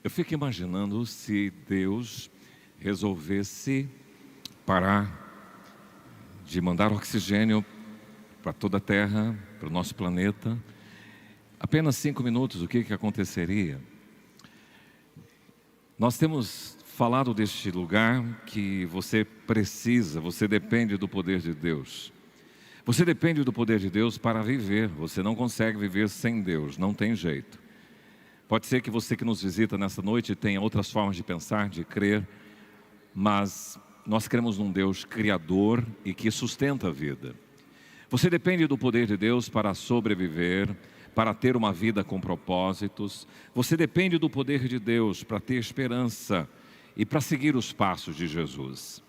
Eu fico imaginando se Deus resolvesse parar de mandar oxigênio para toda a Terra, para o nosso planeta. Apenas 5 minutos, o que aconteceria? Nós temos falado deste lugar que você depende do poder de Deus. Você depende do poder de Deus para viver. Você não consegue viver sem Deus, não tem jeito. Pode ser que você que nos visita nessa noite tenha outras formas de pensar, de crer, mas nós cremos num Deus criador e que sustenta a vida. Você depende do poder de Deus para sobreviver, para ter uma vida com propósitos. Você depende do poder de Deus para ter esperança e para seguir os passos de Jesus.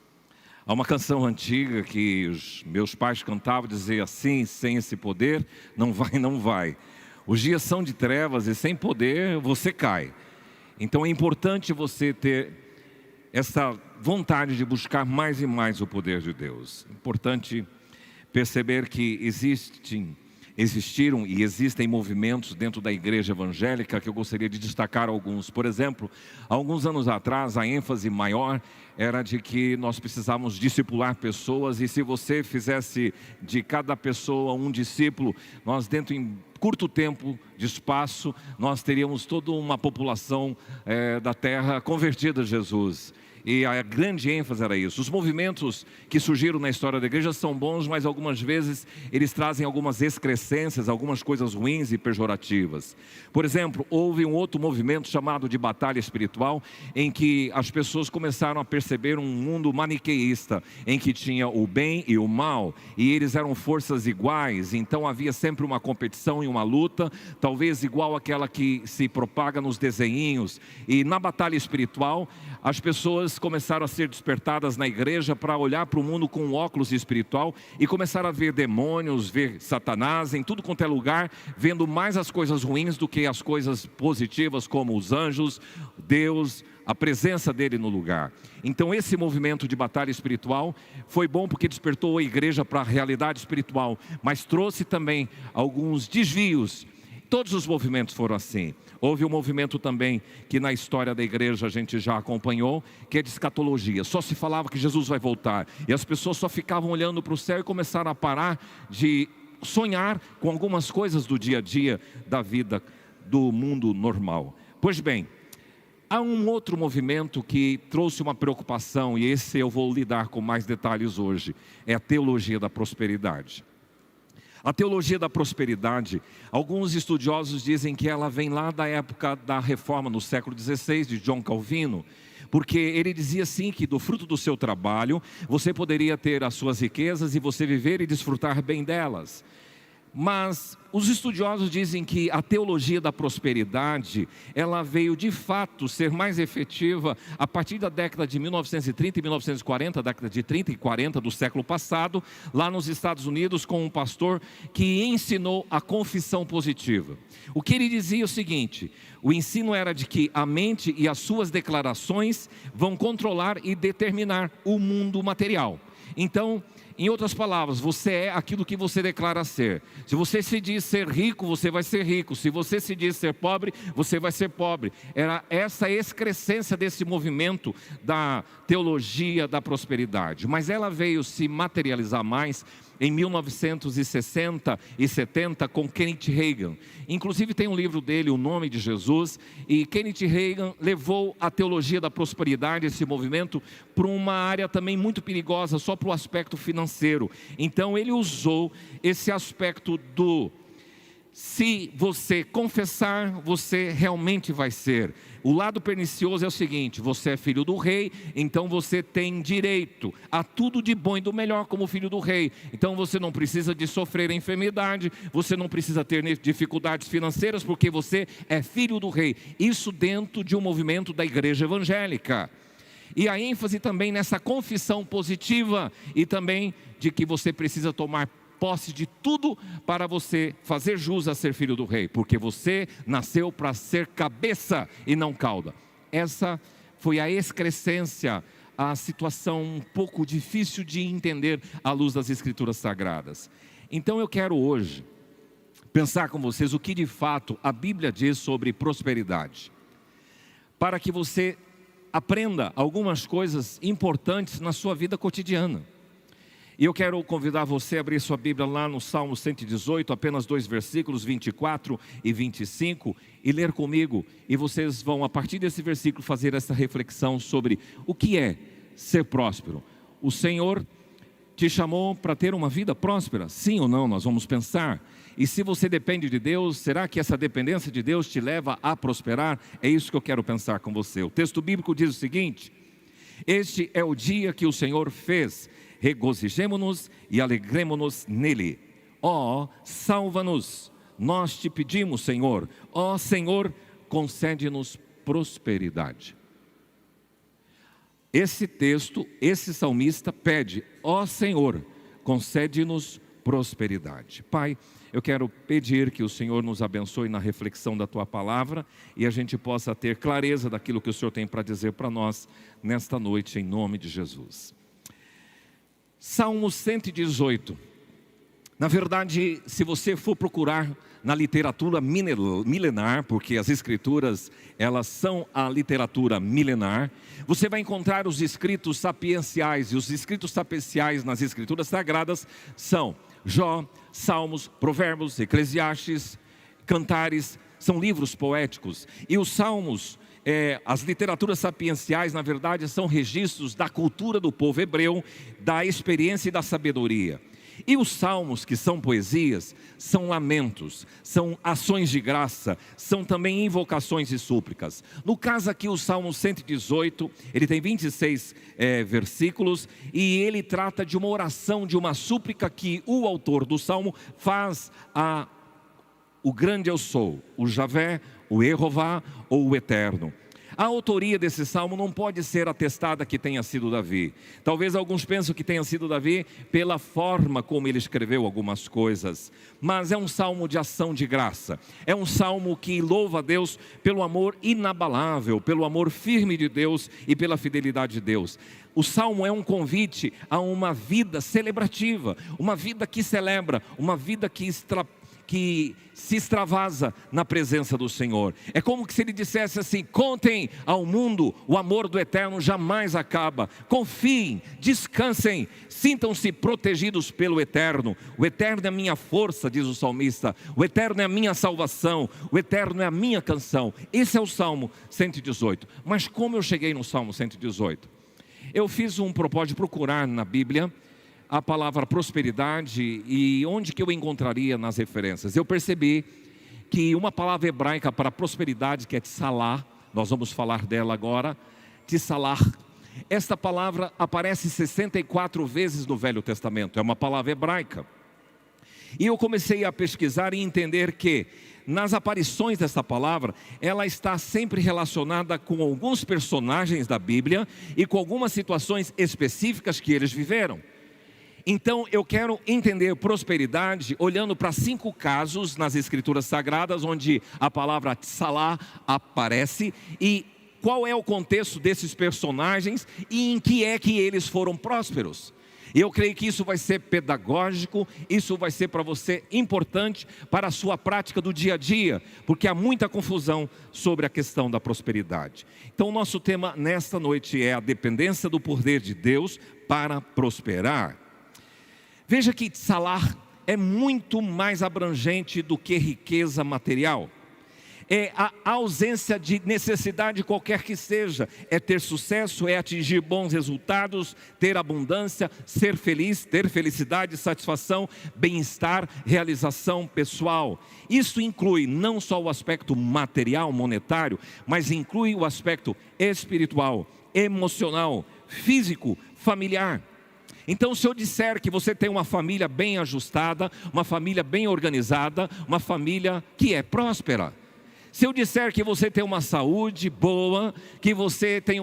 Há uma canção antiga que os meus pais cantavam, dizia assim: sem esse poder, não vai, não vai. Os dias são de trevas e sem poder você cai. Então é importante você ter essa vontade de buscar mais e mais o poder de Deus. É importante perceber que existiram e existem movimentos dentro da igreja evangélica que eu gostaria de destacar alguns. Por exemplo, há alguns anos atrás, a ênfase maior era de que nós precisávamos discipular pessoas, e se você fizesse de cada pessoa um discípulo, nós dentro em curto tempo de espaço, nós teríamos toda uma população da terra convertida a Jesus. E a grande ênfase era isso. Os movimentos que surgiram na história da igreja são bons, mas algumas vezes eles trazem algumas excrescências, algumas coisas ruins e pejorativas. Por exemplo, houve um outro movimento chamado de batalha espiritual, em que as pessoas começaram a perceber um mundo maniqueísta, em que tinha o bem e o mal, e eles eram forças iguais. Então havia sempre uma competição e uma luta, talvez igual àquela que se propaga nos desenhinhos. E na batalha espiritual, as pessoas começaram a ser despertadas na igreja para olhar para o mundo com um óculos espiritual e começaram a ver demônios, ver Satanás em tudo quanto é lugar, vendo mais as coisas ruins do que as coisas positivas, como os anjos, Deus, a presença dele no lugar. Então esse movimento de batalha espiritual foi bom porque despertou a igreja para a realidade espiritual, mas trouxe também alguns desvios. Todos os movimentos foram assim. Houve um movimento também que na história da igreja a gente já acompanhou, que é de escatologia. Só se falava que Jesus vai voltar, e as pessoas só ficavam olhando para o céu e começaram a parar de sonhar com algumas coisas do dia a dia da vida do mundo normal. Pois bem, há um outro movimento que trouxe uma preocupação, e esse eu vou lidar com mais detalhes hoje, é a teologia da prosperidade. A teologia da prosperidade, alguns estudiosos dizem que ela vem lá da época da reforma no século XVI, de John Calvino, porque ele dizia assim que do fruto do seu trabalho, você poderia ter as suas riquezas e você viver e desfrutar bem delas. Mas os estudiosos dizem que a teologia da prosperidade, ela veio de fato ser mais efetiva a partir da década de 1930 e 1940, década de 30 e 40 do século passado, lá nos Estados Unidos, com um pastor que ensinou a confissão positiva. O que ele dizia é o seguinte: o ensino era de que a mente e as suas declarações vão controlar e determinar o mundo material. Então, em outras palavras, você é aquilo que você declara ser. Se você se diz ser rico, você vai ser rico. Se você se diz ser pobre, você vai ser pobre. Era essa excrescência desse movimento da teologia da prosperidade. Mas ela veio se materializar mais em 1960 e 70 com Kenneth Hagin. Inclusive tem um livro dele, O Nome de Jesus, e Kenneth Hagin levou a teologia da prosperidade, esse movimento, para uma área também muito perigosa, só para o aspecto financeiro. Então ele usou esse aspecto do: se você confessar, você realmente vai ser. O lado pernicioso é o seguinte: você é filho do rei, então você tem direito a tudo de bom e do melhor como filho do rei. Então você não precisa de sofrer enfermidade, você não precisa ter dificuldades financeiras, porque você é filho do rei. Isso dentro de um movimento da igreja evangélica. E a ênfase também nessa confissão positiva, e também de que você precisa tomar posse de tudo para você fazer jus a ser filho do rei, porque você nasceu para ser cabeça e não cauda. Essa foi a excrescência, a situação um pouco difícil de entender à luz das Escrituras Sagradas. Então eu quero hoje pensar com vocês o que de fato a Bíblia diz sobre prosperidade. para que você aprenda algumas coisas importantes na sua vida cotidiana. E eu quero convidar você a abrir sua Bíblia lá no Salmo 118, apenas 2 versículos, 24 e 25, e ler comigo. E vocês vão, a partir desse versículo, fazer essa reflexão sobre o que é ser próspero. O Senhor te chamou para ter uma vida próspera? Sim ou não? Nós vamos pensar. E se você depende de Deus, será que essa dependência de Deus te leva a prosperar? É isso que eu quero pensar com você. O texto bíblico diz o seguinte: este é o dia que o Senhor fez, regozijemo-nos e alegremo-nos nele. Ó, salva-nos, nós te pedimos, Senhor. Ó Senhor, concede-nos prosperidade. Esse texto, esse salmista pede: ó Senhor, concede-nos prosperidade. Pai, eu quero pedir que o Senhor nos abençoe na reflexão da Tua palavra e a gente possa ter clareza daquilo que o Senhor tem para dizer para nós nesta noite, em nome de Jesus. Salmo 118. Na verdade, se você for procurar na literatura milenar, porque as escrituras, elas são a literatura milenar, você vai encontrar os escritos sapienciais, e os escritos sapienciais nas escrituras sagradas são Jó, Salmos, Provérbios, Eclesiastes, Cantares, são livros poéticos. E os Salmos, as literaturas sapienciais, na verdade, são registros da cultura do povo hebreu, da experiência e da sabedoria. E os salmos, que são poesias, são lamentos, são ações de graça, são também invocações e súplicas. No caso aqui, o Salmo 118, ele tem 26 versículos, e ele trata de uma oração, de uma súplica que o autor do Salmo faz a o grande eu sou, o Javé, o Jeová ou o Eterno. A autoria desse salmo não pode ser atestada que tenha sido Davi. Talvez alguns pensem que tenha sido Davi pela forma como ele escreveu algumas coisas. Mas é um salmo de ação de graça. É um salmo que louva a Deus pelo amor inabalável, pelo amor firme de Deus e pela fidelidade de Deus. O salmo é um convite a uma vida celebrativa, uma vida que celebra, uma vida que se extravasa na presença do Senhor. É como se ele dissesse assim: contem ao mundo, o amor do Eterno jamais acaba. Confiem, descansem, sintam-se protegidos pelo Eterno. O Eterno é a minha força, diz o salmista. O Eterno é a minha salvação. O Eterno é a minha canção. Esse é o Salmo 118. Mas como eu cheguei no Salmo 118? Eu fiz um propósito de procurar na Bíblia a palavra prosperidade e onde que eu encontraria nas referências. Eu percebi que uma palavra hebraica para prosperidade, que é tsalah, nós vamos falar dela agora, tsalah. Esta palavra aparece 64 vezes no Velho Testamento, é uma palavra hebraica. E eu comecei a pesquisar e entender que nas aparições dessa palavra, ela está sempre relacionada com alguns personagens da Bíblia e com algumas situações específicas que eles viveram. Então eu quero entender prosperidade olhando para 5 casos nas escrituras sagradas onde a palavra tsalah aparece e qual é o contexto desses personagens e em que é que eles foram prósperos. Eu creio que isso vai ser pedagógico, isso vai ser para você importante para a sua prática do dia a dia, porque há muita confusão sobre a questão da prosperidade. Então o nosso tema nesta noite é a dependência do poder de Deus para prosperar. Veja que tsalah é muito mais abrangente do que riqueza material. É a ausência de necessidade qualquer que seja. É ter sucesso, é atingir bons resultados, ter abundância, ser feliz, ter felicidade, satisfação, bem-estar, realização pessoal. Isso inclui não só o aspecto material, monetário, mas inclui o aspecto espiritual, emocional, físico, familiar. Então, se eu disser que você tem uma família bem ajustada, uma família bem organizada, uma família que é próspera. Se eu disser que você tem uma saúde boa, que você tem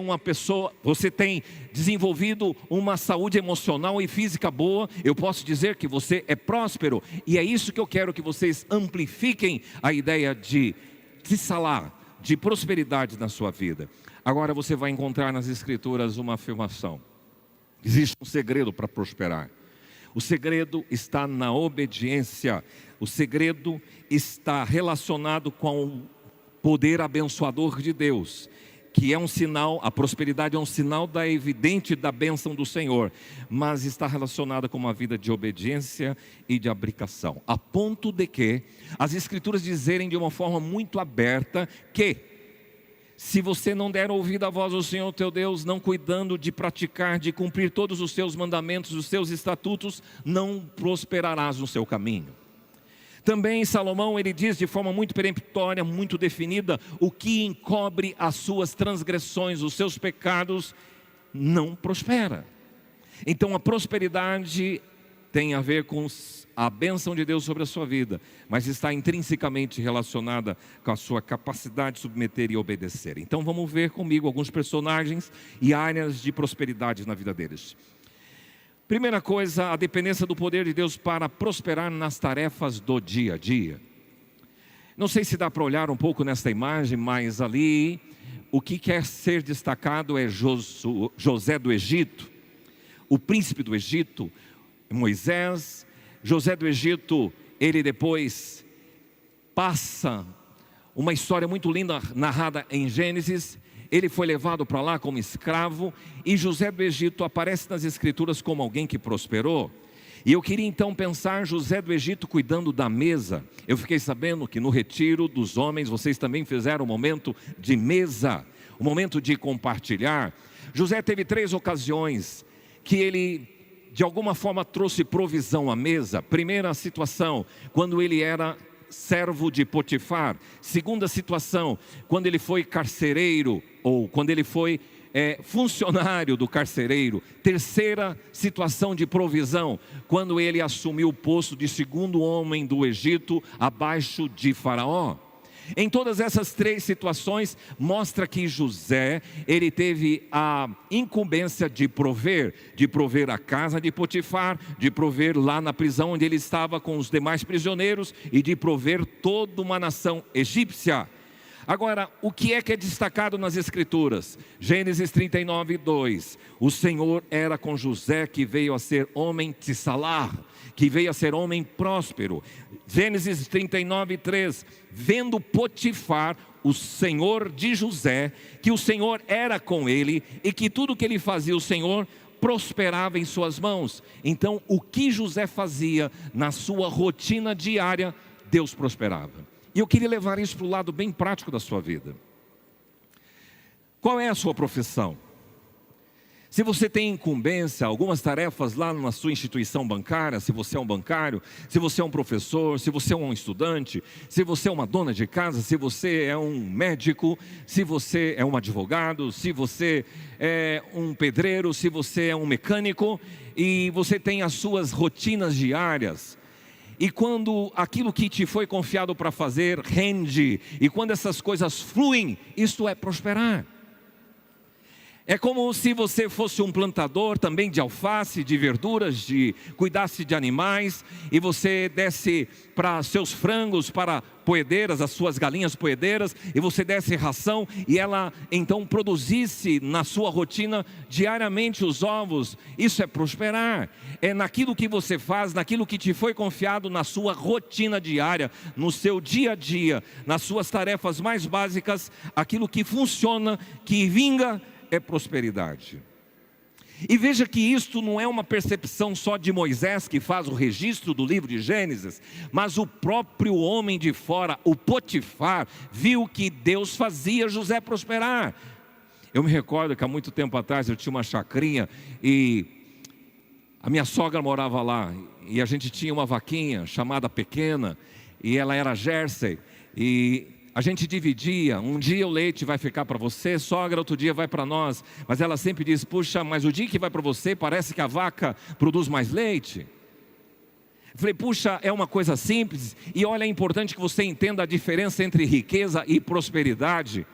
você tem desenvolvido uma saúde emocional e física boa, eu posso dizer que você é próspero. E é isso que eu quero que vocês amplifiquem a ideia de tsalah, de prosperidade na sua vida. Agora você vai encontrar nas escrituras uma afirmação. Existe um segredo para prosperar. O segredo está na obediência. O segredo está relacionado com o poder abençoador de Deus. que é um sinal, a prosperidade é um sinal da evidente da bênção do Senhor, mas está relacionada com uma vida de obediência e de abdicação, a ponto de que as Escrituras dizerem de uma forma muito aberta que se você não der ouvido à voz do Senhor teu Deus, não cuidando de praticar, de cumprir todos os seus mandamentos, os seus estatutos, não prosperarás no seu caminho. Também Salomão, ele diz de forma muito peremptória, muito definida, o que encobre as suas transgressões, os seus pecados, não prospera. Então a prosperidade tem a ver com a bênção de Deus sobre a sua vida, mas está intrinsecamente relacionada com a sua capacidade de submeter e obedecer. Então vamos ver comigo alguns personagens e áreas de prosperidade na vida deles. Primeira coisa, a dependência do poder de Deus para prosperar nas tarefas do dia a dia. Não sei se dá para olhar um pouco nesta imagem, mas ali o que quer ser destacado é José do Egito, o príncipe do Egito, Moisés. José do Egito, ele depois passa uma história muito linda narrada em Gênesis. Ele foi levado para lá como escravo, e José do Egito aparece nas Escrituras como alguém que prosperou. E eu queria então pensar José do Egito cuidando da mesa. Eu fiquei sabendo que no retiro dos homens, vocês também fizeram um momento de mesa, um momento de compartilhar. José teve 3 ocasiões que ele de alguma forma trouxe provisão à mesa. Primeira situação, quando ele era servo de Potifar. Segunda situação, quando ele foi carcereiro, ou quando ele foi funcionário do carcereiro. Terceira situação de provisão, quando ele assumiu o posto de segundo homem do Egito, abaixo de Faraó. Em todas essas 3 situações, mostra que José, ele teve a incumbência de prover a casa de Potifar, de prover lá na prisão onde ele estava com os demais prisioneiros, e de prover toda uma nação egípcia. Agora, o que é destacado nas Escrituras? Gênesis 39, 2. O Senhor era com José, que veio a ser homem tissalar, que veio a ser homem próspero. Gênesis 39, 3. Vendo Potifar, o Senhor de José, que o Senhor era com ele, e que tudo que ele fazia, o Senhor prosperava em suas mãos. Então, o que José fazia na sua rotina diária, Deus prosperava. E eu queria levar isso para o lado bem prático da sua vida. Qual é a sua profissão? Se você tem incumbência, algumas tarefas lá na sua instituição bancária, se você é um bancário, se você é um professor, se você é um estudante, se você é uma dona de casa, se você é um médico, se você é um advogado, se você é um pedreiro, se você é um mecânico, e você tem as suas rotinas diárias. E quando aquilo que te foi confiado para fazer rende, e quando essas coisas fluem, isto é prosperar. É como se você fosse um plantador também de alface, de verduras, cuidasse de animais, e você desse para seus frangos, para poedeiras, as suas galinhas poedeiras, e você desse ração, e ela então produzisse na sua rotina diariamente os ovos. Isso é prosperar. É naquilo que você faz, naquilo que te foi confiado, na sua rotina diária, no seu dia a dia, nas suas tarefas mais básicas, aquilo que funciona, que vinga, é prosperidade. E veja que isto não é uma percepção só de Moisés, que faz o registro do livro de Gênesis, mas o próprio homem de fora, o Potifar, viu que Deus fazia José prosperar. Eu me recordo que há muito tempo atrás eu tinha uma chacrinha e a minha sogra morava lá, e a gente tinha uma vaquinha chamada Pequena, e ela era Jersey, e a gente dividia. Um dia o leite vai ficar para você, sogra, outro dia vai para nós. Mas ela sempre diz: puxa, mas o dia que vai para você, parece que a vaca produz mais leite. Eu falei: puxa, é uma coisa simples. E olha, é importante que você entenda a diferença entre riqueza e prosperidade.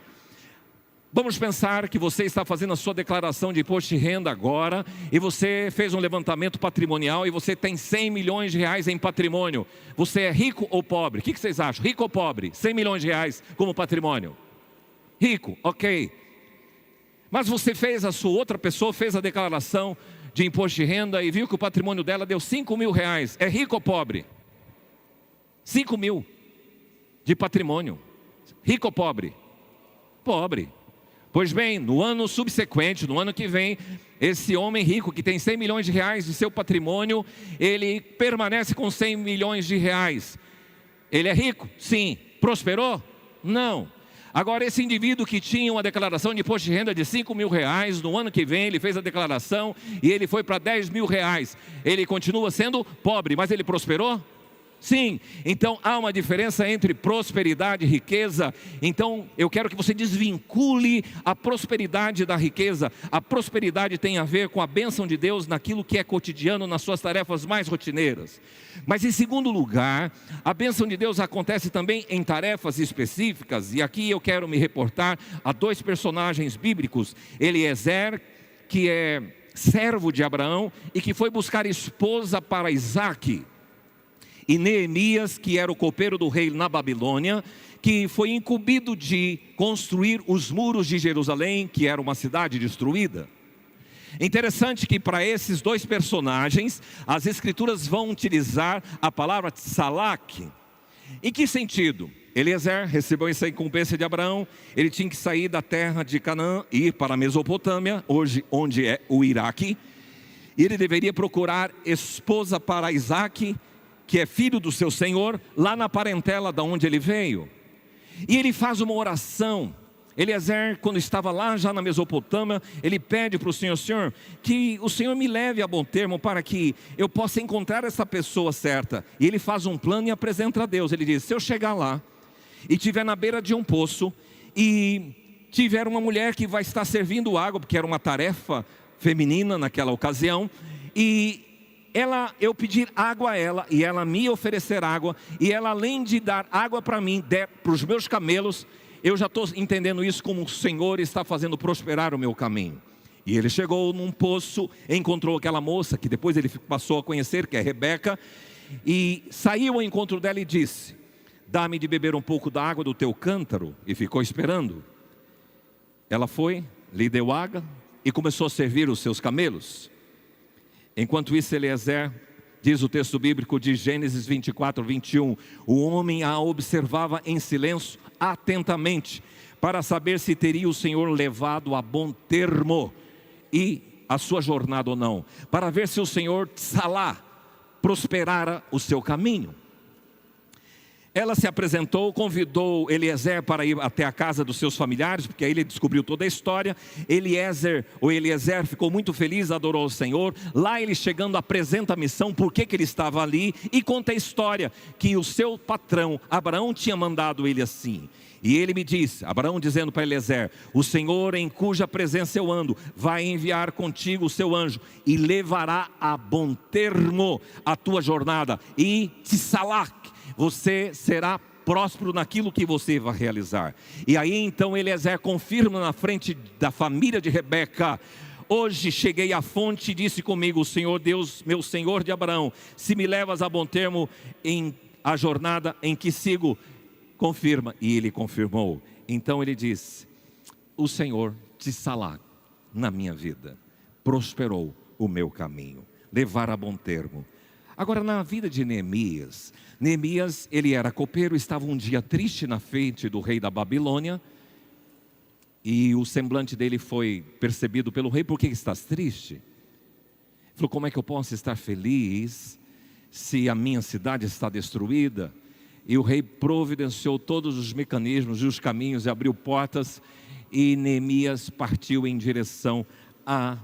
Vamos pensar que você está fazendo a sua declaração de imposto de renda agora, e você fez um levantamento patrimonial, e você tem 100 milhões de reais em patrimônio. Você é rico ou pobre? O que vocês acham? Rico ou pobre? 100 milhões de reais como patrimônio. Rico, ok. Mas você fez, outra pessoa fez a declaração de imposto de renda e viu que o patrimônio dela deu 5 mil reais. É rico ou pobre? 5 mil de patrimônio. Rico ou pobre? Pobre. Pois bem, no ano subsequente, no ano que vem, esse homem rico que tem 100 milhões de reais de seu patrimônio, ele permanece com 100 milhões de reais. Ele é rico? Sim. Prosperou? Não. Agora, esse indivíduo que tinha uma declaração de imposto de renda de 5 mil reais, no ano que vem ele fez a declaração e ele foi para 10 mil reais. Ele continua sendo pobre, mas ele prosperou? Sim. Então há uma diferença entre prosperidade e riqueza. Então eu quero que você desvincule a prosperidade da riqueza. A prosperidade tem a ver com a bênção de Deus naquilo que é cotidiano, nas suas tarefas mais rotineiras. Mas em segundo lugar, a bênção de Deus acontece também em tarefas específicas. E aqui eu quero me reportar a dois personagens bíblicos: Eliezer, que é servo de Abraão e que foi buscar esposa para Isaque, e Neemias, que era o copeiro do rei na Babilônia, que foi incumbido de construir os muros de Jerusalém, que era uma cidade destruída. Interessante que para esses dois personagens, as escrituras vão utilizar a palavra tsalak. Em que sentido? Eliezer recebeu essa incumbência de Abraão, ele tinha que sair da terra de Canaã e ir para a Mesopotâmia, hoje onde é o Iraque, e ele deveria procurar esposa para Isaque, que é filho do seu senhor, lá na parentela da onde ele veio. E ele faz uma oração. Eliezer, quando estava lá já na Mesopotâmia, ele pede para o Senhor: Senhor, que o Senhor me leve a bom termo para que eu possa encontrar essa pessoa certa. E ele faz um plano e apresenta a Deus. Ele diz: se eu chegar lá e estiver na beira de um poço e tiver uma mulher que vai estar servindo água, porque era uma tarefa feminina naquela ocasião, e eu pedir água a ela, e ela me oferecer água, e ela, além de dar água para mim, der para os meus camelos, eu já estou entendendo isso como o Senhor está fazendo prosperar o meu caminho. E ele chegou num poço, encontrou aquela moça, que depois ele passou a conhecer, que é Rebeca, e saiu ao encontro dela e disse: dá-me de beber um pouco da água do teu cântaro, e ficou esperando. Ela foi, lhe deu água, e começou a servir os seus camelos. Enquanto isso, Eliezer, diz o texto bíblico de Gênesis 24, 21, o homem a observava em silêncio atentamente, para saber se teria o Senhor levado a bom termo e a sua jornada ou não, para ver se o Senhor Tsalá prosperara o seu caminho. Ela se apresentou, convidou Eliezer para ir até a casa dos seus familiares, porque aí ele descobriu toda a história. Eliezer ficou muito feliz, adorou o Senhor. Lá ele chegando apresenta a missão, por que ele estava ali, e conta a história, que o seu patrão Abraão tinha mandado ele assim. E ele me disse, Abraão dizendo para Eliezer: o Senhor em cuja presença eu ando, vai enviar contigo o seu anjo, e levará a bom termo a tua jornada, e Tsalak, você será próspero naquilo que você vai realizar. E aí então Eliezer confirma na frente da família de Rebeca: hoje cheguei à fonte e disse comigo o Senhor Deus, meu Senhor de Abraão, se me levas a bom termo em a jornada em que sigo, confirma. E ele confirmou. Então ele disse: o Senhor Tsalá na minha vida, prosperou o meu caminho, levar a bom termo. Agora, na vida de Neemias, ele era copeiro, estava um dia triste na frente do rei da Babilônia, e o semblante dele foi percebido pelo rei: por que estás triste? Ele falou: como é que eu posso estar feliz se a minha cidade está destruída? E o rei providenciou todos os mecanismos e os caminhos, e abriu portas, e Neemias partiu em direção a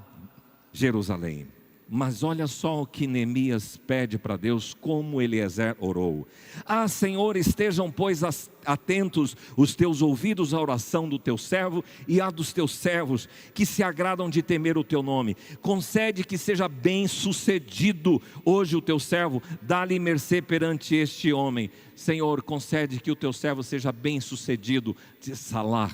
Jerusalém. Mas olha só o que Neemias pede para Deus, como Eliezer orou: ah, Senhor, estejam pois atentos os teus ouvidos à oração do teu servo e à dos teus servos, que se agradam de temer o teu nome. Concede que seja bem sucedido hoje o teu servo, dá-lhe mercê perante este homem. Senhor, concede que o teu servo seja bem sucedido. Tsalá,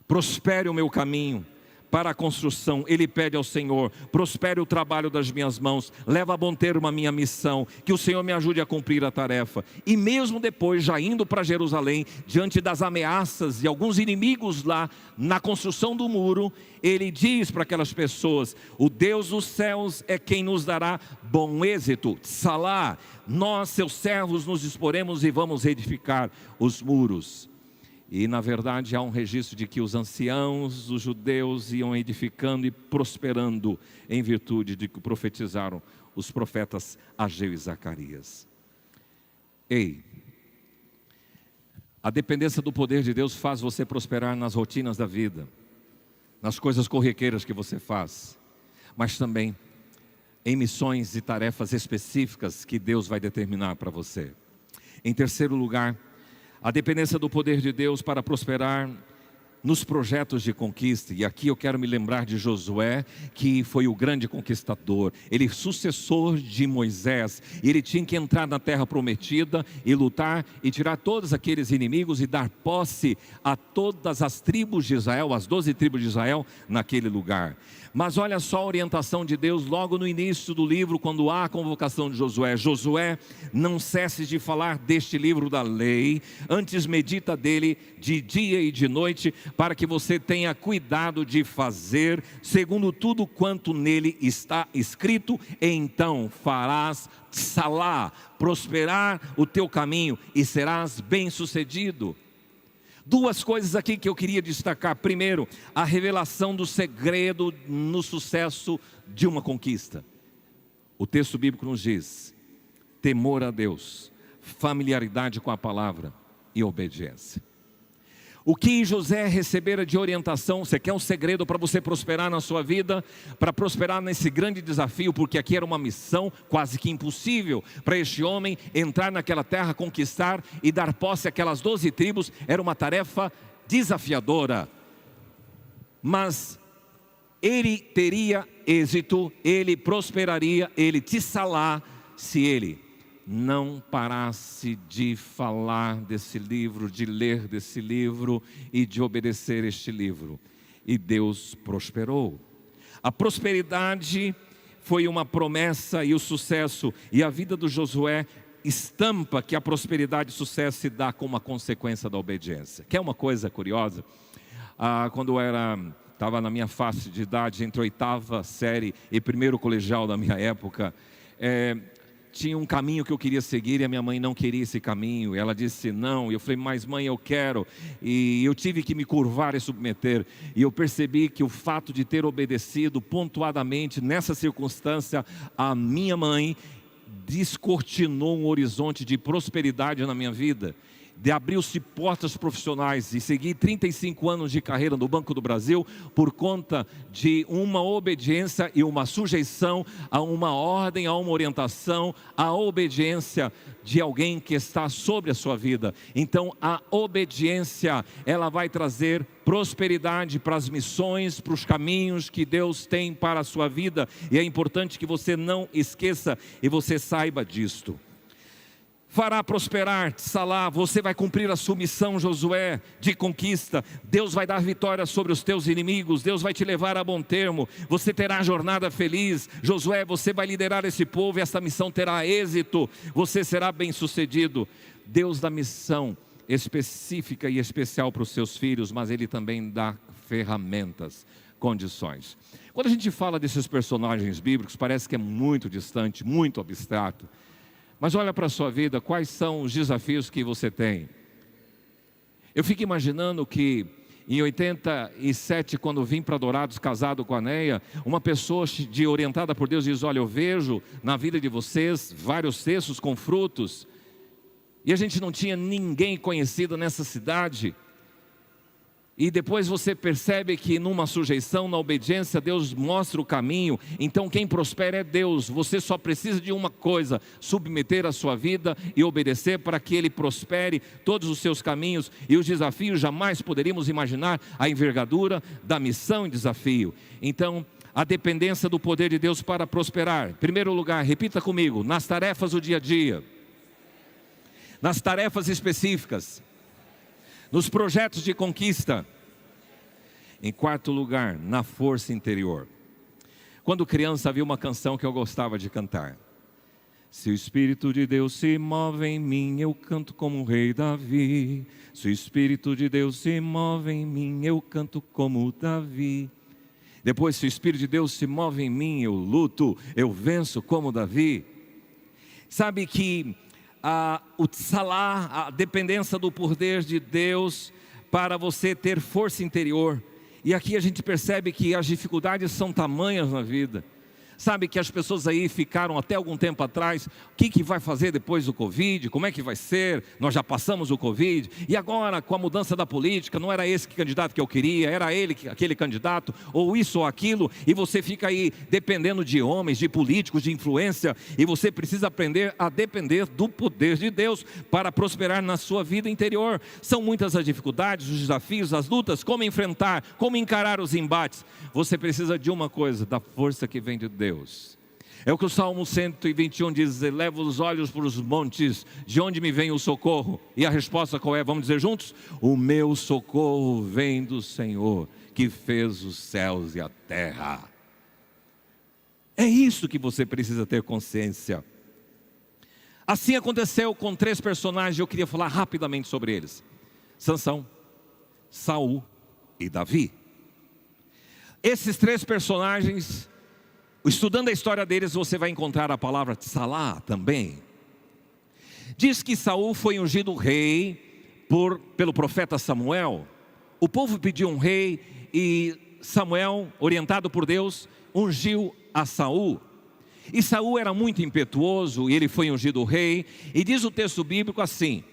prospere o meu caminho para a construção. Ele pede ao Senhor: prospere o trabalho das minhas mãos, leva a bom termo a minha missão, que o Senhor me ajude a cumprir a tarefa. E mesmo depois, já indo para Jerusalém, diante das ameaças e alguns inimigos lá na construção do muro, ele diz para aquelas pessoas: o Deus dos céus é quem nos dará bom êxito. Tsalá, nós seus servos nos disporemos e vamos edificar os muros. E na verdade há um registro de que os anciãos, os judeus, iam edificando e prosperando em virtude de que profetizaram os profetas Ageu e Zacarias. Ei, a dependência do poder de Deus faz você prosperar nas rotinas da vida, nas coisas corriqueiras que você faz, mas também em missões e tarefas específicas que Deus vai determinar para você. Em terceiro lugar, a dependência do poder de Deus para prosperar nos projetos de conquista. E aqui eu quero me lembrar de Josué, que foi o grande conquistador. Ele sucessor de Moisés. Ele tinha que entrar na terra prometida e lutar e tirar todos aqueles inimigos e dar posse a todas as tribos de Israel, as 12 tribos de Israel naquele lugar. Mas olha só a orientação de Deus logo no início do livro, quando há a convocação de Josué. Josué, não cesses de falar deste livro da lei, antes medita dele de dia e de noite, para que você tenha cuidado de fazer segundo tudo quanto nele está escrito, então farás salá, prosperar o teu caminho e serás bem-sucedido. Duas coisas aqui que eu queria destacar. Primeiro, a revelação do segredo no sucesso de uma conquista. O texto bíblico nos diz: temor a Deus, familiaridade com a palavra e obediência. O que José recebera de orientação? Você quer um segredo para você prosperar na sua vida? Para prosperar nesse grande desafio, porque aqui era uma missão quase que impossível para este homem entrar naquela terra, conquistar e dar posse àquelas 12 tribos. Era uma tarefa desafiadora, mas ele teria êxito, ele prosperaria, ele tissalá, se ele não parasse de falar desse livro, de ler desse livro e de obedecer este livro. E Deus prosperou. A prosperidade foi uma promessa e o sucesso, e a vida do Josué estampa que a prosperidade e o sucesso se dá como uma consequência da obediência. Quer uma coisa curiosa? Quando eu estava na minha faixa de idade, entre 8ª série e primeiro colegial da minha época, tinha um caminho que eu queria seguir e a minha mãe não queria esse caminho. Ela disse não, e eu falei, mas mãe, eu quero. E eu tive que me curvar e submeter. E eu percebi que o fato de ter obedecido pontuadamente nessa circunstância, a minha mãe descortinou um horizonte de prosperidade na minha vida. Abriu-se portas profissionais e segui 35 anos de carreira no Banco do Brasil por conta de uma obediência e uma sujeição a uma ordem, a uma orientação, a obediência de alguém que está sobre a sua vida. Então a obediência, ela vai trazer prosperidade para as missões, para os caminhos que Deus tem para a sua vida, e é importante que você não esqueça e você saiba disto. Fará prosperar, salá, você vai cumprir a sua missão, Josué, de conquista. Deus vai dar vitória sobre os teus inimigos, Deus vai te levar a bom termo, você terá jornada feliz. Josué, você vai liderar esse povo e essa missão terá êxito, você será bem sucedido. Deus dá missão específica e especial para os seus filhos, mas Ele também dá ferramentas, condições. Quando a gente fala desses personagens bíblicos, parece que é muito distante, muito abstrato. Mas olha para a sua vida, quais são os desafios que você tem? Eu fico imaginando que em 87, quando vim para Dourados casado com a Neia, uma pessoa orientada por Deus diz, olha, eu vejo na vida de vocês vários cestos com frutos. E a gente não tinha ninguém conhecido nessa cidade. E depois você percebe que numa sujeição, na obediência, Deus mostra o caminho. Então quem prospera é Deus. Você só precisa de uma coisa: submeter a sua vida e obedecer para que Ele prospere todos os seus caminhos. E os desafios, jamais poderíamos imaginar a envergadura da missão e desafio. Então, a dependência do poder de Deus para prosperar. Em primeiro lugar, repita comigo, nas tarefas do dia a dia. Nas tarefas específicas. Nos projetos de conquista. Em quarto lugar, na força interior. Quando criança havia uma canção que eu gostava de cantar. Se o Espírito de Deus se move em mim, eu canto como o rei Davi. Se o Espírito de Deus se move em mim, eu canto como Davi. Depois, se o Espírito de Deus se move em mim, eu luto, eu venço como Davi. Sabe que o tsalá, a dependência do poder de Deus para você ter força interior. E aqui a gente percebe que as dificuldades são tamanhas na vida. Sabe que as pessoas aí ficaram até algum tempo atrás, o que vai fazer depois do Covid, como é que vai ser, nós já passamos o Covid, e agora com a mudança da política, não era esse candidato que eu queria, era ele, aquele candidato, ou isso ou aquilo, e você fica aí dependendo de homens, de políticos, de influência, e você precisa aprender a depender do poder de Deus, para prosperar na sua vida interior. São muitas as dificuldades, os desafios, as lutas, como enfrentar, como encarar os embates. Você precisa de uma coisa, da força que vem de Deus. É o que o Salmo 121 diz: eleva os olhos para os montes, de onde me vem o socorro? E a resposta qual é? Vamos dizer juntos? O meu socorro vem do Senhor, que fez os céus e a terra. É isso que você precisa ter consciência. Assim aconteceu com 3 personagens, eu queria falar rapidamente sobre eles: Sansão, Saul e Davi. Esses 3 personagens, estudando a história deles, você vai encontrar a palavra tsalá também. Diz que Saul foi ungido rei pelo profeta Samuel. O povo pediu um rei e Samuel, orientado por Deus, ungiu a Saul. E Saul era muito impetuoso e ele foi ungido rei. E diz o texto bíblico assim,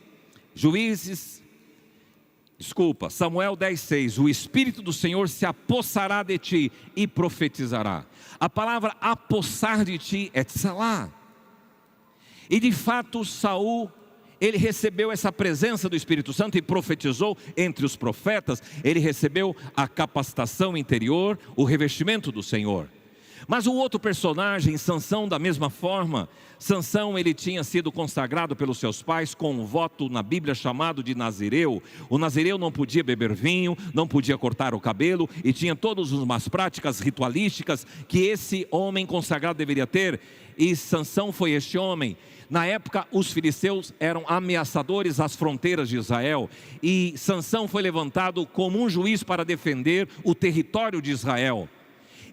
Samuel 10:6, o Espírito do Senhor se apossará de ti e profetizará. A palavra apossar de ti é tsalá. E de fato Saul, ele recebeu essa presença do Espírito Santo e profetizou entre os profetas. Ele recebeu a capacitação interior, o revestimento do Senhor. Mas o outro personagem, Sansão, da mesma forma. Sansão, ele tinha sido consagrado pelos seus pais com um voto na Bíblia chamado de nazireu. O nazireu não podia beber vinho, não podia cortar o cabelo, e tinha todas umas práticas ritualísticas que esse homem consagrado deveria ter. E Sansão foi este homem. Na época, os filisteus eram ameaçadores às fronteiras de Israel, e Sansão foi levantado como um juiz para defender o território de Israel.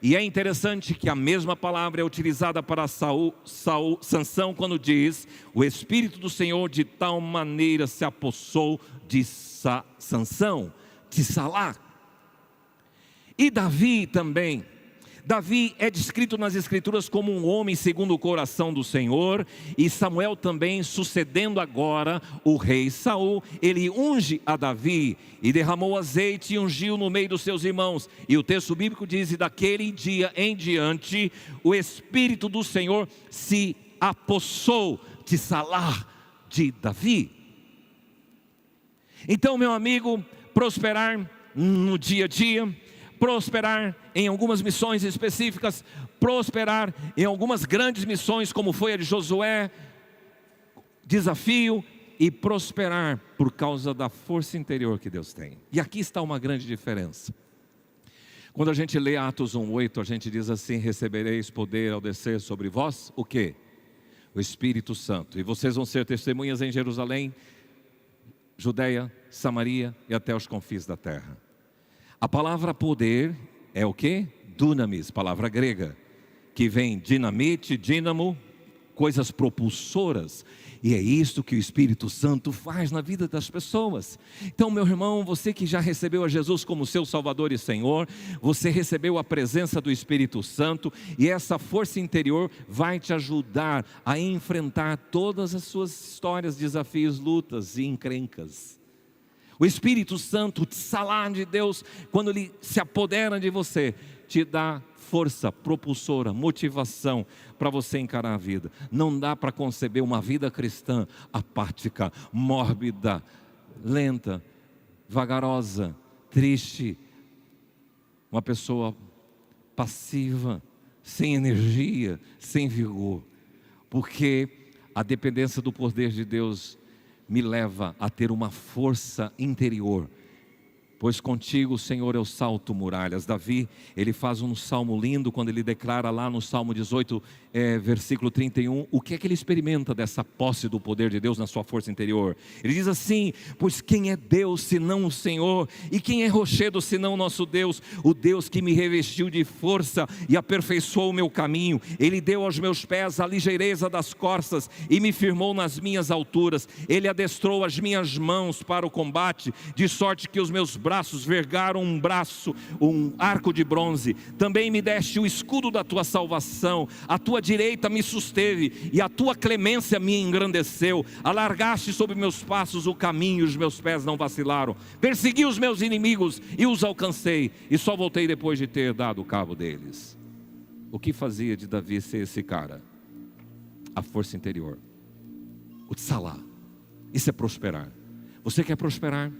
E é interessante que a mesma palavra é utilizada para Sansão quando diz: o Espírito do Senhor de tal maneira se apossou de Sansão, de Salá. E Davi também. Davi é descrito nas Escrituras como um homem segundo o coração do Senhor. E Samuel também, sucedendo agora o rei Saul, ele unge a Davi e derramou azeite e ungiu no meio dos seus irmãos. E o texto bíblico diz: e daquele dia em diante o Espírito do Senhor se apossou de Salá, de Davi. Então, meu amigo, prosperar no dia a dia, prosperar em algumas missões específicas, prosperar em algumas grandes missões como foi a de Josué, desafio, e prosperar por causa da força interior que Deus tem. E aqui está uma grande diferença. Quando a gente lê Atos 1:8, a gente diz assim: recebereis poder ao descer sobre vós, o quê? O Espírito Santo, e vocês vão ser testemunhas em Jerusalém, Judeia, Samaria e até os confins da terra. A palavra poder é o quê? Dunamis, palavra grega, que vem dinamite, dínamo, coisas propulsoras. E é isso que o Espírito Santo faz na vida das pessoas. Então, meu irmão, você que já recebeu a Jesus como seu Salvador e Senhor, você recebeu a presença do Espírito Santo, e essa força interior vai te ajudar a enfrentar todas as suas histórias, desafios, lutas e encrencas. O Espírito Santo, o tsalá de Deus, quando ele se apodera de você, te dá força propulsora, motivação para você encarar a vida. Não dá para conceber uma vida cristã apática, mórbida, lenta, vagarosa, triste, uma pessoa passiva, sem energia, sem vigor, porque a dependência do poder de Deus me leva a ter uma força interior, pois contigo, Senhor, eu salto muralhas. Davi, ele faz um salmo lindo quando ele declara lá no Salmo 18, versículo 31, o que é que ele experimenta dessa posse do poder de Deus na sua força interior. Ele diz assim: pois quem é Deus senão o Senhor? E quem é rochedo senão o nosso Deus? O Deus que me revestiu de força e aperfeiçoou o meu caminho. Ele deu aos meus pés a ligeireza das corças e me firmou nas minhas alturas. Ele adestrou as minhas mãos para o combate, de sorte que os meus braços vergaram um arco de bronze. Também me deste o escudo da tua salvação, a tua direita me susteve e a tua clemência me engrandeceu. Alargaste sobre meus passos o caminho e os meus pés não vacilaram. Persegui os meus inimigos e os alcancei, e só voltei depois de ter dado cabo deles. O que fazia de Davi ser esse cara? A força interior, o tsalá. Isso é prosperar. Você quer prosperar?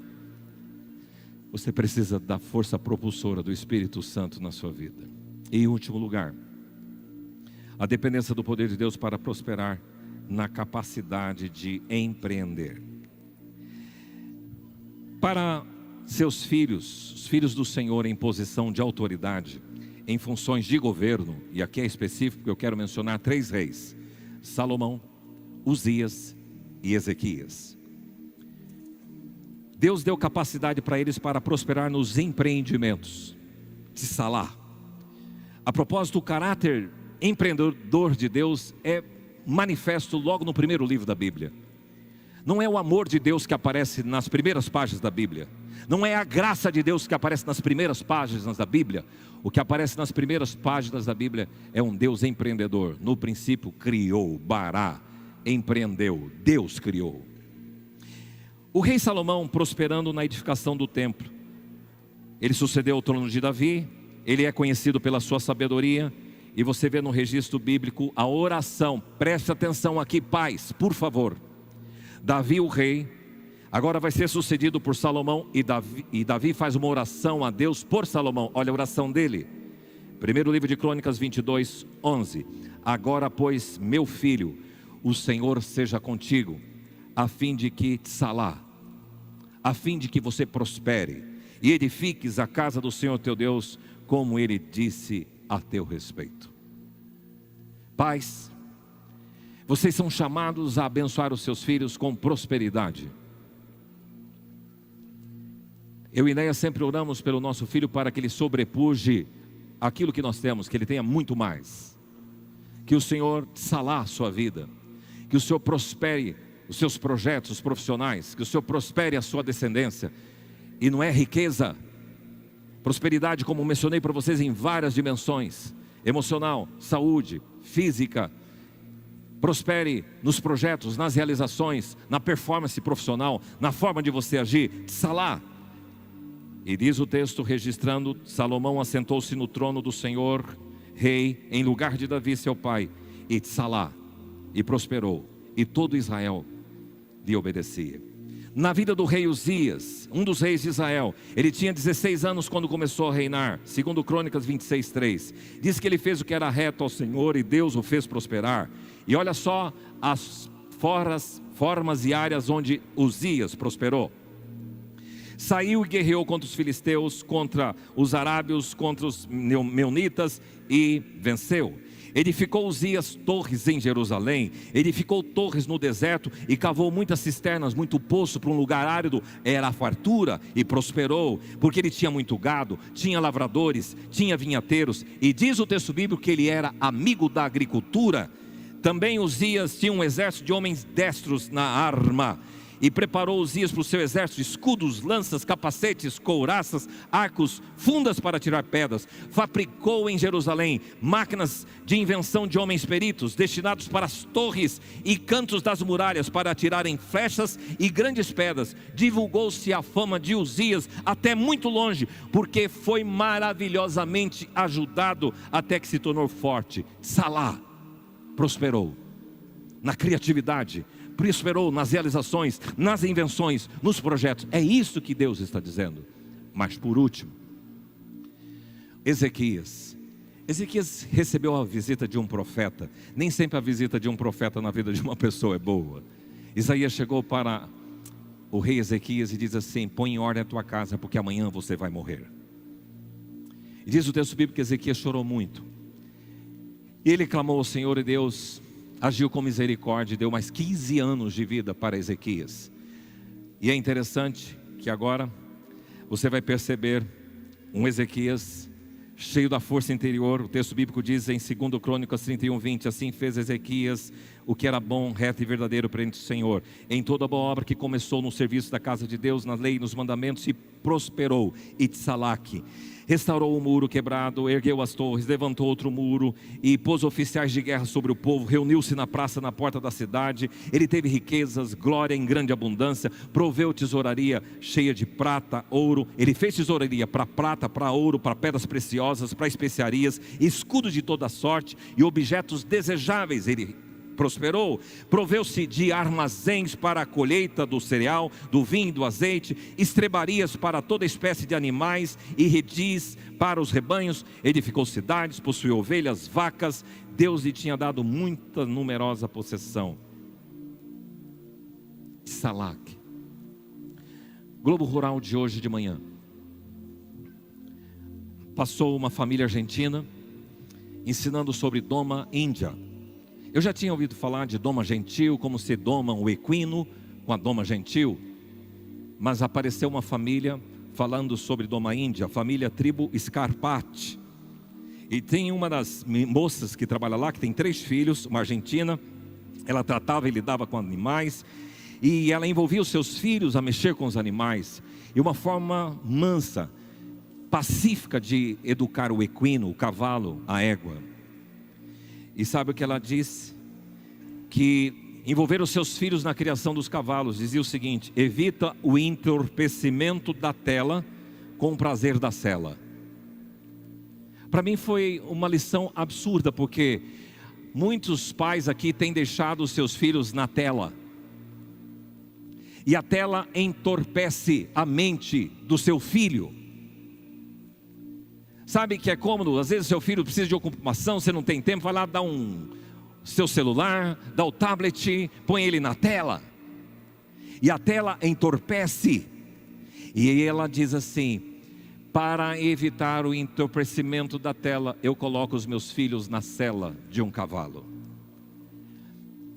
Você precisa da força propulsora do Espírito Santo na sua vida. E em último lugar, a dependência do poder de Deus para prosperar na capacidade de empreender. Para seus filhos, os filhos do Senhor em posição de autoridade, em funções de governo, e aqui é específico, eu quero mencionar 3 reis: Salomão, Uzias e Ezequias. Deus deu capacidade para eles para prosperar nos empreendimentos. Tsalá. A propósito, o caráter empreendedor de Deus é manifesto logo no primeiro livro da Bíblia. Não é o amor de Deus que aparece nas primeiras páginas da Bíblia. Não é a graça de Deus que aparece nas primeiras páginas da Bíblia. O que aparece nas primeiras páginas da Bíblia é um Deus empreendedor. No princípio criou, bará, empreendeu, Deus criou. O rei Salomão prosperando na edificação do templo. Ele sucedeu ao trono de Davi, ele é conhecido pela sua sabedoria. E você vê no registro bíblico a oração, preste atenção aqui, pais, por favor. Davi o rei, agora vai ser sucedido por Salomão, e Davi faz uma oração a Deus por Salomão. Olha a oração dele, primeiro livro de Crônicas 22, 11. Agora pois, meu filho, o Senhor seja contigo, a fim de que tsalá, a fim de que você prospere, e edifiques a casa do Senhor teu Deus, como ele disse a teu respeito. Pais, vocês são chamados a abençoar os seus filhos com prosperidade. Eu e Neia sempre oramos pelo nosso filho para que ele sobrepuje aquilo que nós temos, que ele tenha muito mais. Que o Senhor salá a sua vida, que o Senhor prospere os seus projetos profissionais, que o Senhor prospere a sua descendência. E não é riqueza, prosperidade, como mencionei para vocês, em várias dimensões: emocional, saúde, física. Prospere nos projetos, nas realizações, na performance profissional, na forma de você agir. Tsalá. E diz o texto registrando: Salomão assentou-se no trono do Senhor, rei, em lugar de Davi seu pai, e tsalá, e prosperou, e todo Israel lhe obedecia. Na vida do rei Uzias, um dos reis de Israel, ele tinha 16 anos quando começou a reinar, segundo Crônicas 26, 3. Diz que ele fez o que era reto ao Senhor e Deus o fez prosperar. E olha só as formas e áreas onde Uzias prosperou. Saiu e guerreou contra os filisteus, contra os arábios, contra os meunitas e venceu. Edificou Uzias torres em Jerusalém, edificou torres no deserto e cavou muitas cisternas, muito poço para um lugar árido. Era a fartura e prosperou, porque ele tinha muito gado, tinha lavradores, tinha vinhateiros. E diz o texto bíblico que ele era amigo da agricultura. Também Uzias tinha um exército de homens destros na arma. E preparou Uzias para o seu exército escudos, lanças, capacetes, couraças, arcos, fundas para tirar pedras. Fabricou em Jerusalém máquinas de invenção de homens peritos, destinados para as torres e cantos das muralhas, para atirarem flechas e grandes pedras. Divulgou-se a fama de Uzias até muito longe, porque foi maravilhosamente ajudado até que se tornou forte. Salá, prosperou na criatividade, prosperou nas realizações, nas invenções, nos projetos. É isso que Deus está dizendo. Mas por último, Ezequias recebeu a visita de um profeta. Nem sempre a visita de um profeta na vida de uma pessoa é boa. Isaías chegou para o rei Ezequias e diz assim: põe em ordem a tua casa, porque amanhã você vai morrer. E diz o texto bíblico que Ezequias chorou muito. E ele clamou ao Senhor, e Deus agiu com misericórdia e deu mais 15 anos de vida para Ezequias. E é interessante que agora você vai perceber um Ezequias cheio da força interior. O texto bíblico diz em 2 Crônicas 31:20: assim fez Ezequias o que era bom, reto e verdadeiro perante o Senhor, em toda a boa obra que começou no serviço da casa de Deus, na lei e nos mandamentos, e prosperou. Itzalaque restaurou o muro quebrado, ergueu as torres, levantou outro muro e pôs oficiais de guerra sobre o povo, reuniu-se na praça, na porta da cidade. Ele teve riquezas, glória em grande abundância, proveu tesouraria cheia de prata, ouro. Ele fez tesouraria para prata, para ouro, para pedras preciosas, para especiarias, escudos de toda sorte e objetos desejáveis. Ele prosperou, proveu-se de armazéns para a colheita do cereal, do vinho e do azeite, estrebarias para toda espécie de animais e redis para os rebanhos. Edificou cidades, possuiu ovelhas, vacas. Deus lhe tinha dado muita numerosa possessão. Salac. Globo Rural de hoje de manhã. Passou uma família argentina ensinando sobre doma índia. Eu já tinha ouvido falar de doma gentil, como se doma o equino com a doma gentil. Mas apareceu uma família falando sobre doma índia, a família tribo Scarpati. E tem uma das moças que trabalha lá, que tem 3 filhos, uma argentina. Ela tratava e lidava com animais. E ela envolvia os seus filhos a mexer com os animais. E uma forma mansa, pacífica de educar o equino, o cavalo, a égua. E sabe o que ela disse? Que envolver os seus filhos na criação dos cavalos. Dizia o seguinte: evita o entorpecimento da tela com o prazer da sela. Para mim foi uma lição absurda, porque muitos pais aqui têm deixado os seus filhos na tela. E a tela entorpece a mente do seu filho. Sabe que é cômodo? Às vezes seu filho precisa de ocupação, você não tem tempo, vai lá, dá seu celular, dá o tablet, põe ele na tela. E a tela entorpece. E ela diz assim: para evitar o entorpecimento da tela, eu coloco os meus filhos na sela de um cavalo.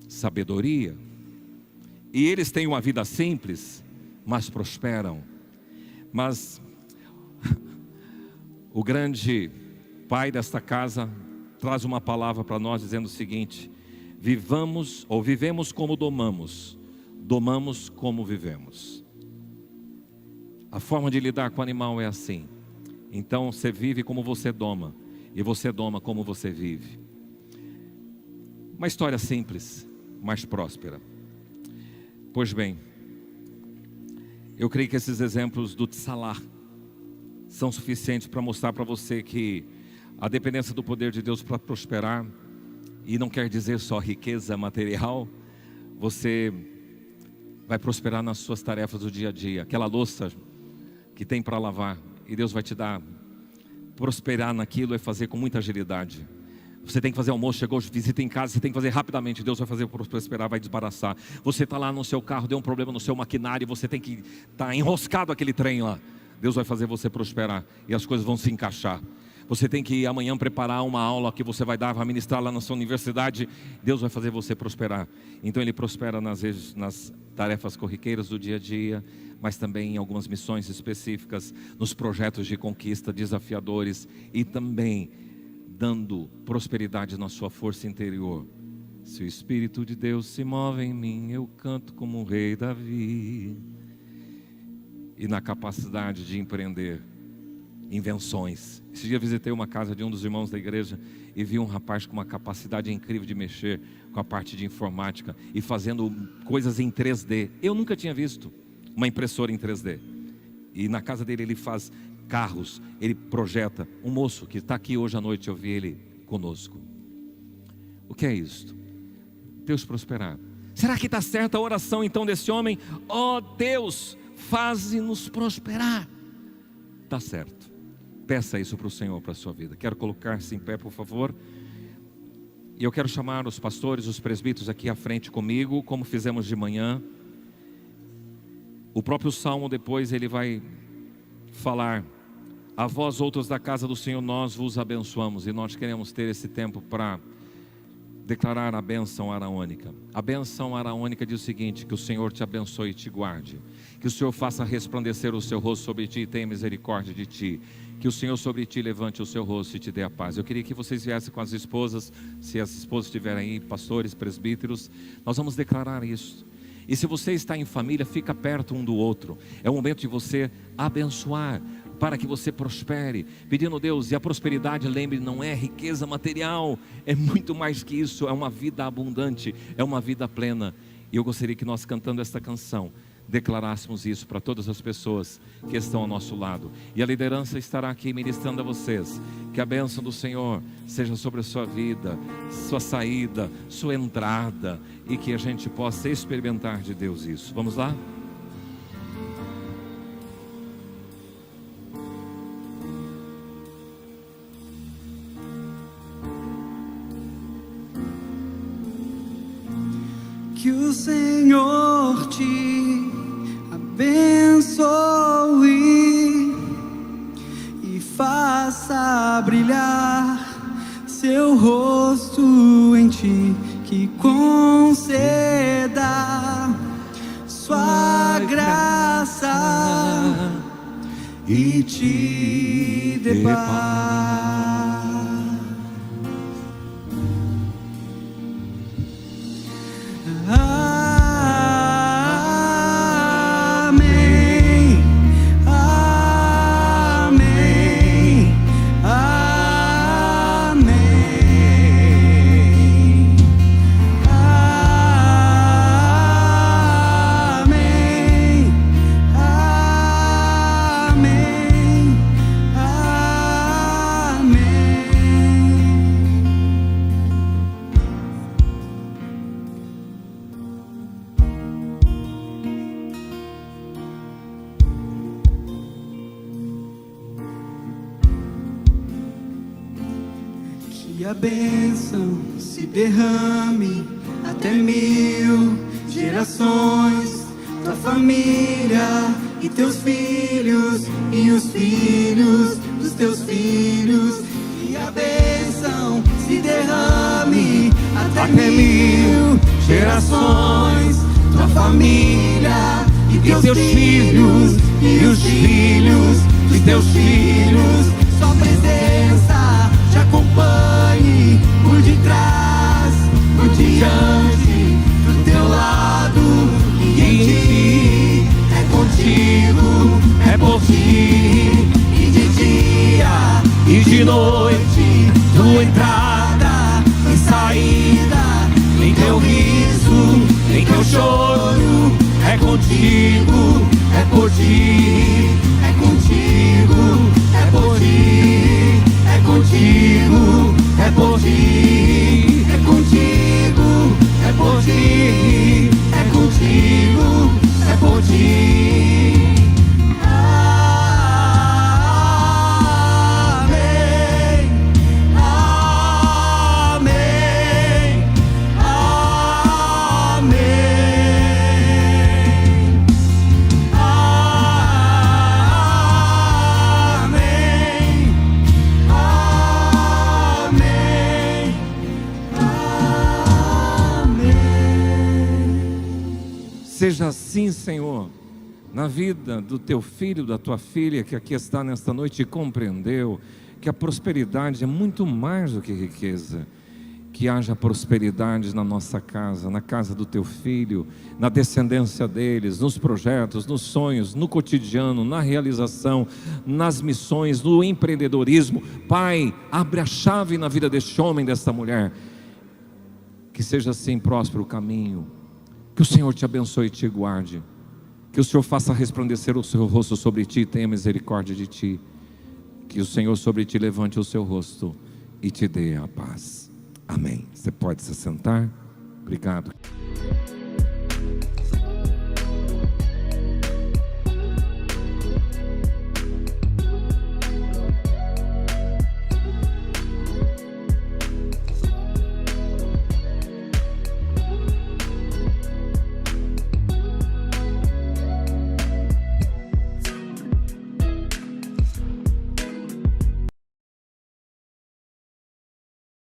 Sabedoria. E eles têm uma vida simples, mas prosperam. Mas o grande pai desta casa traz uma palavra para nós dizendo o seguinte: vivemos como domamos, domamos como vivemos. A forma de lidar com o animal é assim. Então você vive como você doma, e você doma como você vive. Uma história simples, mas próspera. Pois bem, eu creio que esses exemplos do Tsalar são suficientes para mostrar para você que a dependência do poder de Deus para prosperar, e não quer dizer só riqueza material, você vai prosperar nas suas tarefas do dia a dia. Aquela louça que tem para lavar, e Deus vai te dar, prosperar naquilo é fazer com muita agilidade. Você tem que fazer almoço, chegou visita em casa, você tem que fazer rapidamente. Deus vai fazer prosperar, vai desembaraçar. Você está lá no seu carro, deu um problema no seu maquinário, você tem que estar enroscado aquele trem lá. Deus vai fazer você prosperar e as coisas vão se encaixar. Você tem que amanhã preparar uma aula que você vai ministrar lá na sua universidade. Deus vai fazer você prosperar. Então Ele prospera nas tarefas corriqueiras do dia a dia, mas também em algumas missões específicas, nos projetos de conquista desafiadores, e também dando prosperidade na sua força interior. Se o Espírito de Deus se move em mim, eu canto como o rei Davi. E na capacidade de empreender invenções. Esse dia eu visitei uma casa de um dos irmãos da igreja e vi um rapaz com uma capacidade incrível de mexer com a parte de informática e fazendo coisas em 3D. Eu nunca tinha visto uma impressora em 3D. E na casa dele ele faz carros, ele projeta. Um moço que está aqui hoje à noite, eu vi ele conosco. O que é isto? Deus prosperar. Será que está certa a oração então desse homem? Oh Deus, faze-nos prosperar. Está certo. Peça isso para o Senhor, para a sua vida. Quero colocar-se em pé, por favor. E eu quero chamar os pastores, os presbíteros aqui à frente comigo, como fizemos de manhã. O próprio Salmo depois ele vai falar: a vós outros da casa do Senhor nós vos abençoamos. E nós queremos ter esse tempo para declarar a bênção araônica. A bênção araônica diz o seguinte: que o Senhor te abençoe e te guarde, que o Senhor faça resplandecer o seu rosto sobre ti e tenha misericórdia de ti, que o Senhor sobre ti levante o seu rosto e te dê a paz. Eu queria que vocês viessem com as esposas, se as esposas estiverem aí, pastores, presbíteros, nós vamos declarar isso. E se você está em família, fica perto um do outro. É o momento de você abençoar, para que você prospere, pedindo a Deus. E a prosperidade, lembre, não é riqueza material, é muito mais que isso, é uma vida abundante, é uma vida plena. E eu gostaria que nós, cantando esta canção, declarássemos isso para todas as pessoas que estão ao nosso lado. E a liderança estará aqui ministrando a vocês. Que a bênção do Senhor seja sobre a sua vida, sua saída, sua entrada, e que a gente possa experimentar de Deus isso. Vamos lá? Que o Senhor te abençoe e faça brilhar seu rosto em ti, que conceda sua graça e te dê paz. Que a bênção se derrame até 1000 gerações, tua família e teus filhos e os filhos dos teus filhos. Que a bênção se derrame até 1000 gerações, tua família e teus filhos e os filhos dos teus filhos. Sua presença te acompanhe por detrás, por diante, do teu lado e em ti. É contigo, é por ti, e de dia e de noite, tua entrada e saída, em teu riso, em teu choro. É contigo, é por ti, é contigo, é por ti, é contigo, é por ti, é contigo, é por ti, é contigo, é por ti. Amém, amém, Seja assim, Senhor, na vida do teu filho, da tua filha que aqui está nesta noite e compreendeu que a prosperidade é muito mais do que riqueza. Que haja prosperidade na nossa casa, na casa do teu filho, na descendência deles, nos projetos, nos sonhos, no cotidiano, na realização, nas missões, no empreendedorismo. Pai, abre a chave na vida deste homem, desta mulher. Que seja assim próspero o caminho. Que o Senhor te abençoe e te guarde. Que o Senhor faça resplandecer o seu rosto sobre ti e tenha misericórdia de ti. Que o Senhor sobre ti levante o seu rosto e te dê a paz. Amém. Você pode se sentar. Obrigado.